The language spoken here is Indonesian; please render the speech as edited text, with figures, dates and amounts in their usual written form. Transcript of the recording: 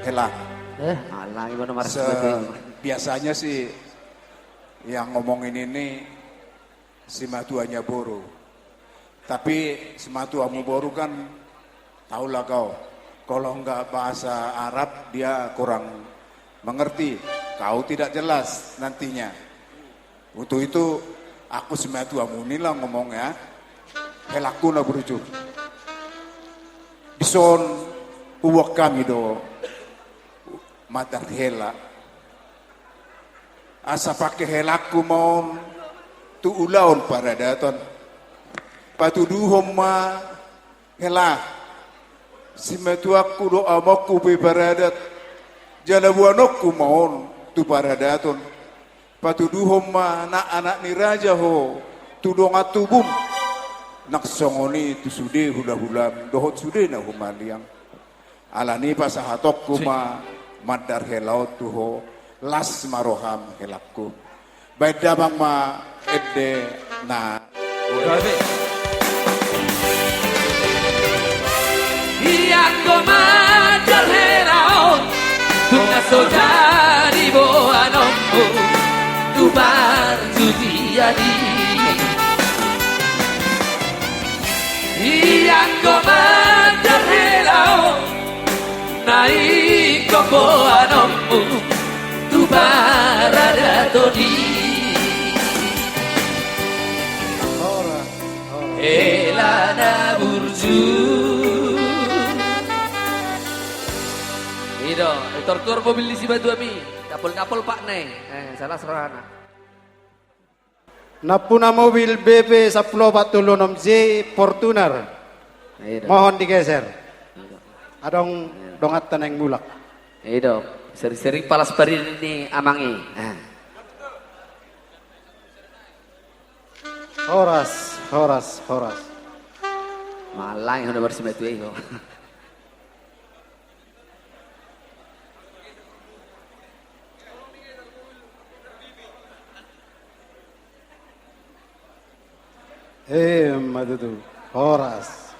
Hela. Alang gimana marah Biasanya sih yang ngomongin ini si Matuanya Boru. Tapi si Matuamu Boru kan tahulah kau. Kalau enggak bahasa Arab dia kurang mengerti. Kau tidak jelas nantinya. Untuk itu aku si Matuamu inilah ngomongnya. Helaku na berujuk. Bison uwak kami do matar hela. Asa pakai helaku mau tu ulaun para daton. Patuduhom ma hela. Si metuaku do amaku be baradat. Jana buanokku mau tu para daton. Patuduhom ma anak-anak ni raja ho. Tudong atubum. Naksongoni tu sude hula-hula dohot sude na humaliang alani pasahatok kuma madar helau tuho las maroham helakku baida bang ma edde na yang ko madar helau tu nasodari bo anombo tu bar judiadi yang comandar helau naik koko anommu tu barada todi elana burju itu tortur mobil di Batu Ami kapol pak neng salah serana. Napuna mobil BP 1046 J Fortuner. Mohon digeser. Adong dongat taneng mulak. Itu sering-sering palas bari ini amangi. Horas. Malang yang udah bersih batu itu. Madudu. Horas.